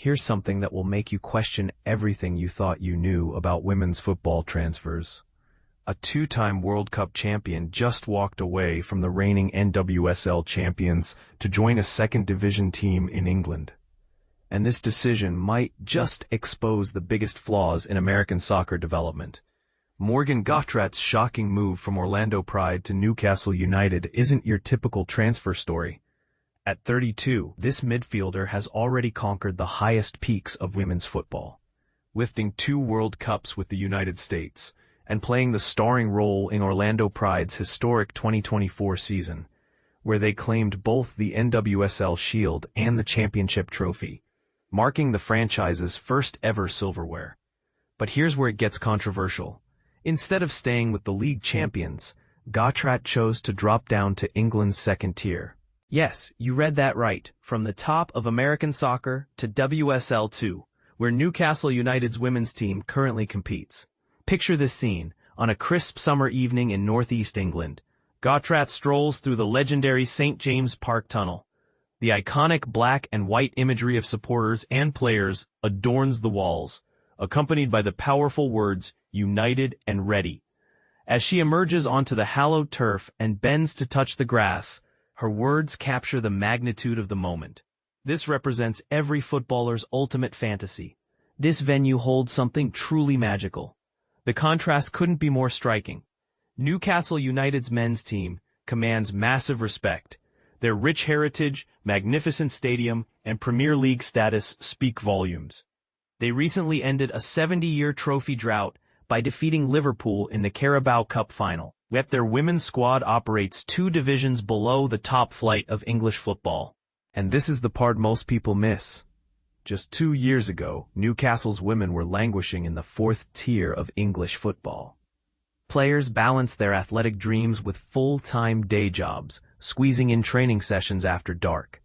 Here's something that will make you question everything you thought you knew about women's football transfers. A two-time World Cup champion just walked away from the reigning NWSL champions to join a second-division team in England. And this decision might just expose the biggest flaws in American soccer development. Morgan Gautrat's shocking move from Orlando Pride to Newcastle United isn't your typical transfer story. At 32, this midfielder has already conquered the highest peaks of women's football, lifting 2 World Cups with the United States and playing the starring role in Orlando Pride's historic 2024 season, where they claimed both the NWSL Shield and the championship trophy, marking the franchise's first-ever silverware. But here's where it gets controversial. Instead of staying with the league champions, Gautrat chose to drop down to England's second tier. Yes, you read that right. From the top of American soccer to WSL2, where Newcastle United's women's team currently competes. Picture this scene. On a crisp summer evening in northeast England, Gautrat strolls through the legendary St. James Park tunnel. The iconic black and white imagery of supporters and players adorns the walls, accompanied by the powerful words, "United and Ready." As she emerges onto the hallowed turf and bends to touch the grass, her words capture the magnitude of the moment. This represents every footballer's ultimate fantasy. This venue holds something truly magical. The contrast couldn't be more striking. Newcastle United's men's team commands massive respect. Their rich heritage, magnificent stadium, and Premier League status speak volumes. They recently ended a 70-year trophy drought by defeating Liverpool in the Carabao Cup final. Yet their women's squad operates 2 divisions below the top flight of English football. And this is the part most people miss. Just 2 years ago, Newcastle's women were languishing in the 4th tier of English football. Players balanced their athletic dreams with full-time day jobs, squeezing in training sessions after dark.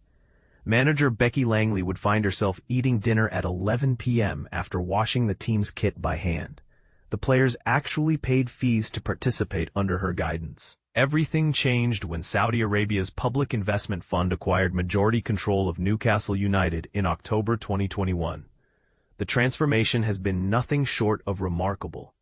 Manager Becky Langley would find herself eating dinner at 11 p.m. after washing the team's kit by hand. The players actually paid fees to participate under her guidance. Everything changed when Saudi Arabia's Public Investment Fund acquired majority control of Newcastle United in October 2021. The transformation has been nothing short of remarkable.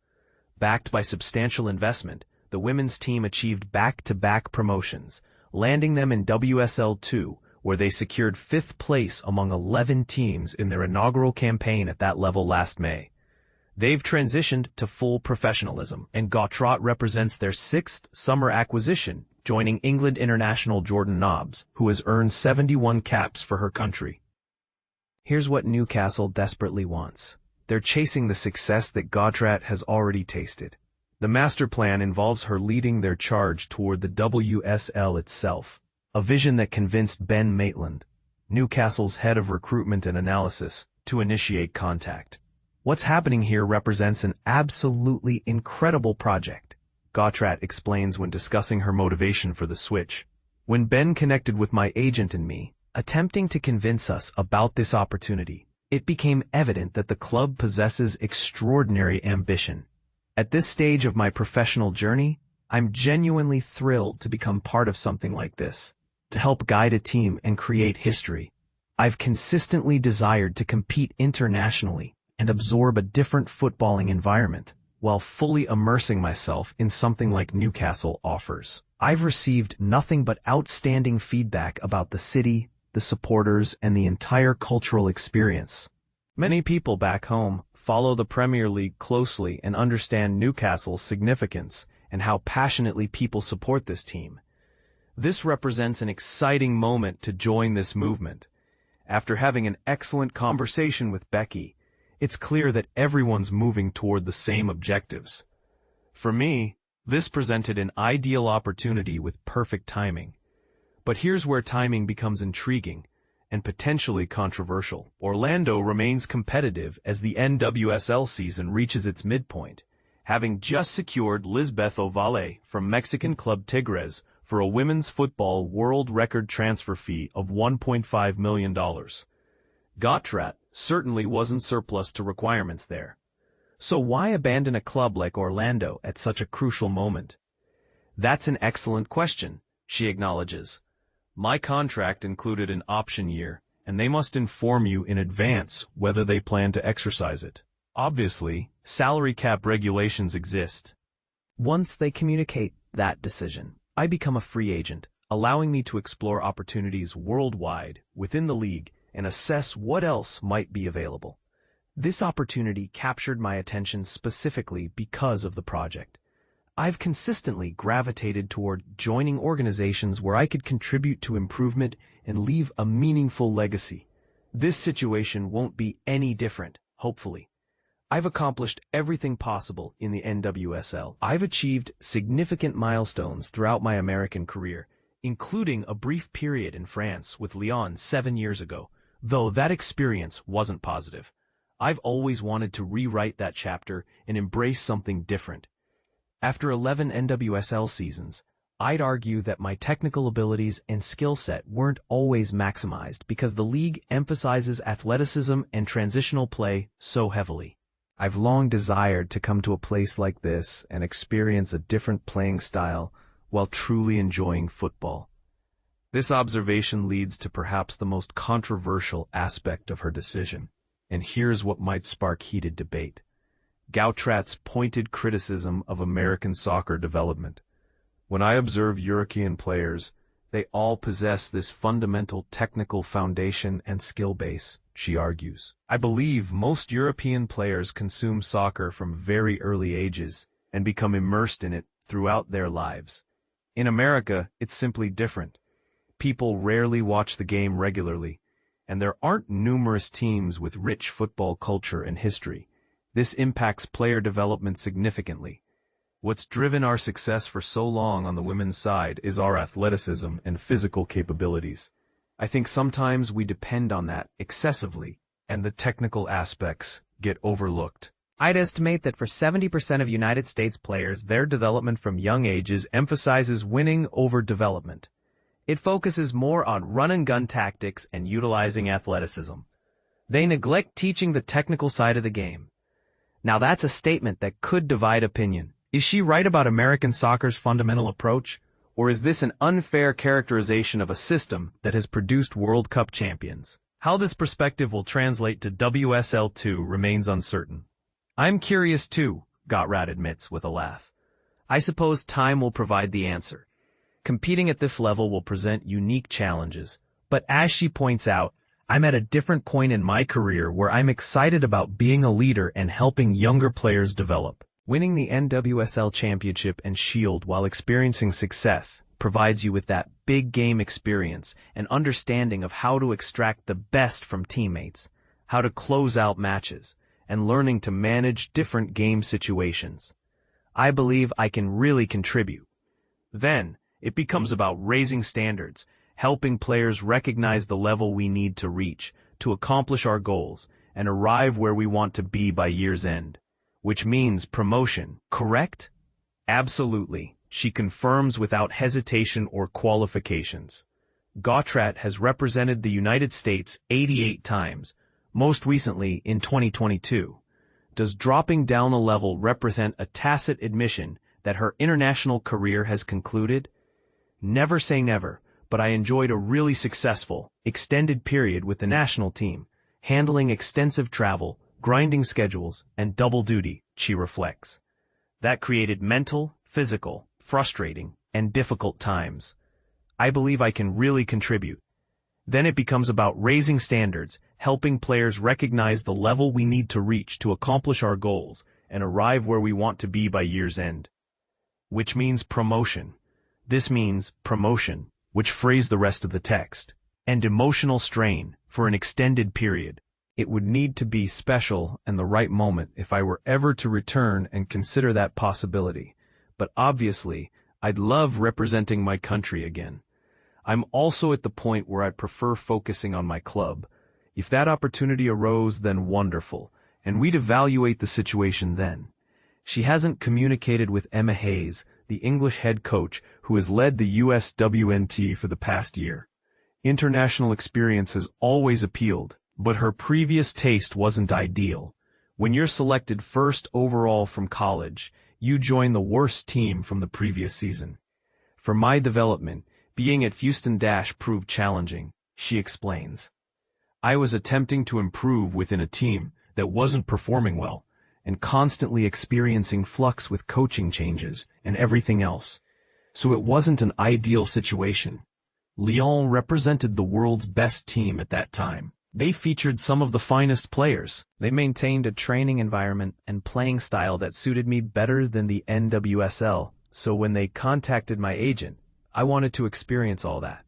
Backed by substantial investment, the women's team achieved back-to-back promotions, landing them in WSL2, where they secured 5th place among 11 teams in their inaugural campaign at that level last May. They've transitioned to full professionalism, and Gautrat represents their 6th summer acquisition, joining England international Jordan Nobbs, who has earned 71 caps for her country. Here's what Newcastle desperately wants. They're chasing the success that Gautrat has already tasted. The master plan involves her leading their charge toward the WSL itself, a vision that convinced Ben Maitland, Newcastle's head of recruitment and analysis, to initiate contact. What's happening here represents an absolutely incredible project, Gautrat explains when discussing her motivation for the switch. When Ben connected with my agent and me, attempting to convince us about this opportunity, it became evident that the club possesses extraordinary ambition. At this stage of my professional journey, I'm genuinely thrilled to become part of something like this, to help guide a team and create history. I've consistently desired to compete internationally and absorb a different footballing environment, while fully immersing myself in something like Newcastle offers. I've received nothing but outstanding feedback about the city, the supporters, and the entire cultural experience. Many people back home follow the Premier League closely and understand Newcastle's significance and how passionately people support this team. This represents an exciting moment to join this movement. After having an excellent conversation with Becky, it's clear that everyone's moving toward the same objectives. For me, this presented an ideal opportunity with perfect timing. But here's where timing becomes intriguing and potentially controversial. Orlando remains competitive as the NWSL season reaches its midpoint, having just secured Lisbeth Ovalle from Mexican club Tigres for a women's football world record transfer fee of $1.5 million. Gautrat certainly wasn't surplus to requirements there. So why abandon a club like Orlando at such a crucial moment? That's an excellent question, she acknowledges. My contract included an option year, and they must inform you in advance whether they plan to exercise it. Obviously, salary cap regulations exist. Once they communicate that decision, I become a free agent, allowing me to explore opportunities worldwide within the league and assess what else might be available. This opportunity captured my attention specifically because of the project. I've consistently gravitated toward joining organizations where I could contribute to improvement and leave a meaningful legacy. This situation won't be any different, hopefully. I've accomplished everything possible in the NWSL. I've achieved significant milestones throughout my American career, including a brief period in France with Lyon 7 years ago, though that experience wasn't positive. I've always wanted to rewrite that chapter and embrace something different. After 11 NWSL seasons, I'd argue that my technical abilities and skill set weren't always maximized because the league emphasizes athleticism and transitional play so heavily. I've long desired to come to a place like this and experience a different playing style while truly enjoying football. This observation leads to perhaps the most controversial aspect of her decision, and here's what might spark heated debate. Gautrat's pointed criticism of American soccer development. When I observe European players, they all possess this fundamental technical foundation and skill base, she argues. I believe most European players consume soccer from very early ages and become immersed in it throughout their lives. In America, it's simply different. People rarely watch the game regularly, and there aren't numerous teams with rich football culture and history. This impacts player development significantly. What's driven our success for so long on the women's side is our athleticism and physical capabilities. I think sometimes we depend on that excessively, and the technical aspects get overlooked. I'd estimate that for 70% of United States players, their development from young ages emphasizes winning over development. It focuses more on run-and-gun tactics and utilizing athleticism. They neglect teaching the technical side of the game. Now that's a statement that could divide opinion. Is she right about American soccer's fundamental approach, or is this an unfair characterization of a system that has produced World Cup champions? How this perspective will translate to WSL2 remains uncertain. I'm curious too, Gautrat admits with a laugh. I suppose time will provide the answer. Competing at this level will present unique challenges, but as she points out, I'm at a different point in my career where I'm excited about being a leader and helping younger players develop. Winning the NWSL Championship and Shield while experiencing success provides you with that big game experience and understanding of how to extract the best from teammates, how to close out matches, and learning to manage different game situations. I believe I can really contribute. Then, it becomes about raising standards, helping players recognize the level we need to reach to accomplish our goals and arrive where we want to be by year's end. Which means promotion, correct? Absolutely, she confirms without hesitation or qualifications. Gautrat has represented the United States 88 times, most recently in 2022. Does dropping down a level represent a tacit admission that her international career has concluded? Never say never, but I enjoyed a really successful, extended period with the national team, handling extensive travel, grinding schedules, and double duty, she reflects. That created mental, physical, frustrating, and difficult times. I believe I can really contribute. Then it becomes about raising standards, helping players recognize the level we need to reach to accomplish our goals and arrive where we want to be by year's end. Which means promotion. This means promotion, which phrase the rest of the text, and emotional strain for an extended period. It would need to be special and the right moment if I were ever to return and consider that possibility. But obviously, I'd love representing my country again. I'm also at the point where I'd prefer focusing on my club. If that opportunity arose, then wonderful, and we'd evaluate the situation then. She hasn't communicated with Emma Hayes, the English head coach who has led the USWNT for the past year. International experience has always appealed, but her previous taste wasn't ideal. When you're selected first overall from college, you join the worst team from the previous season. For my development, being at Houston Dash proved challenging, she explains. I was attempting to improve within a team that wasn't performing well, and constantly experiencing flux with coaching changes and everything else. So it wasn't an ideal situation. Lyon represented the world's best team at that time. They featured some of the finest players. They maintained a training environment and playing style that suited me better than the NWSL, so when they contacted my agent, I wanted to experience all that.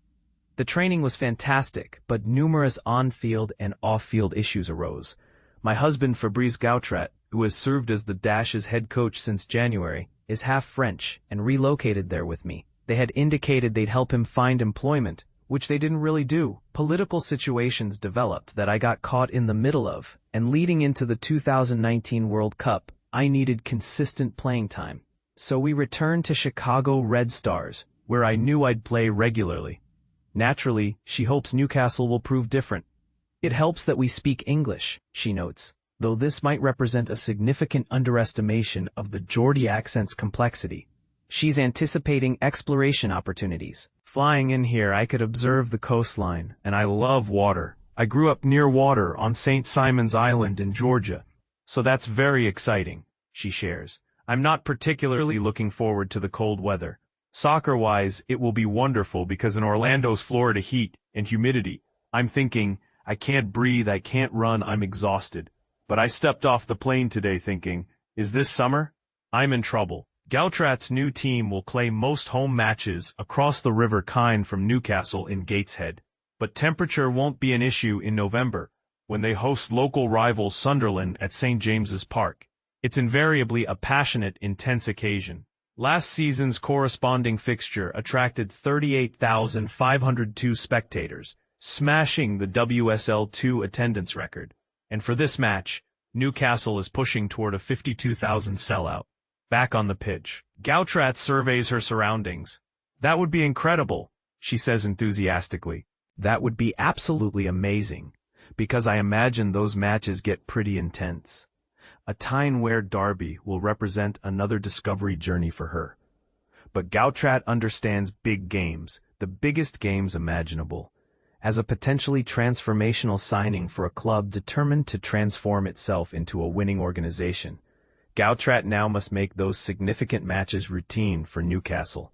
The training was fantastic, but numerous on-field and off-field issues arose. My husband Fabrice Gautrat, who has served as the Dash's head coach since January, is half French and relocated there with me. They had indicated they'd help him find employment, which they didn't really do. Political situations developed that I got caught in the middle of, and leading into the 2019 World Cup, I needed consistent playing time. So we returned to Chicago Red Stars, where I knew I'd play regularly. Naturally, she hopes Newcastle will prove different. It helps that we speak English, she notes, though this might represent a significant underestimation of the Geordie accent's complexity. She's anticipating exploration opportunities. Flying in here, I could observe the coastline, and I love water. I grew up near water on St. Simon's Island in Georgia, so that's very exciting, she shares. I'm not particularly looking forward to the cold weather. Soccer-wise, it will be wonderful because in Orlando's Florida heat and humidity, I'm thinking, I can't breathe, I can't run, I'm exhausted. But I stepped off the plane today thinking, is this summer? I'm in trouble. Gautrat's new team will play most home matches across the River Kyne from Newcastle in Gateshead. But temperature won't be an issue in November, when they host local rival Sunderland at St. James's Park. It's invariably a passionate, intense occasion. Last season's corresponding fixture attracted 38,502 spectators, smashing the WSL2 attendance record. And for this match, Newcastle is pushing toward a 52,000 sellout. Back on the pitch, Gautrat surveys her surroundings. That would be incredible, she says enthusiastically. That would be absolutely amazing, because I imagine those matches get pretty intense. A Tyne-Wear derby will represent another discovery journey for her. But Gautrat understands big games, the biggest games imaginable, as a potentially transformational signing for a club determined to transform itself into a winning organization. Gautrat now must make those significant matches routine for Newcastle.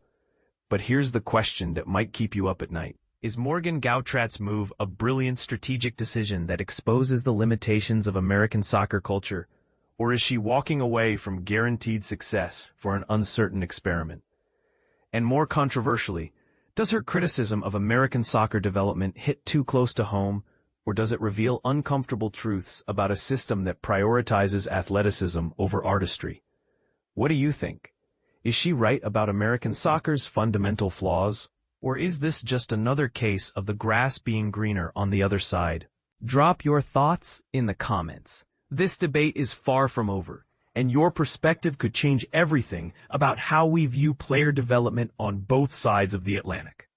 But here's the question that might keep you up at night. Is Morgan Gautrat's move a brilliant strategic decision that exposes the limitations of American soccer culture? Or is she walking away from guaranteed success for an uncertain experiment? And more controversially, does her criticism of American soccer development hit too close to home, or does it reveal uncomfortable truths about a system that prioritizes athleticism over artistry? What do you think? Is she right about American soccer's fundamental flaws? Or is this just another case of the grass being greener on the other side? Drop your thoughts in the comments. This debate is far from over, and your perspective could change everything about how we view player development on both sides of the Atlantic.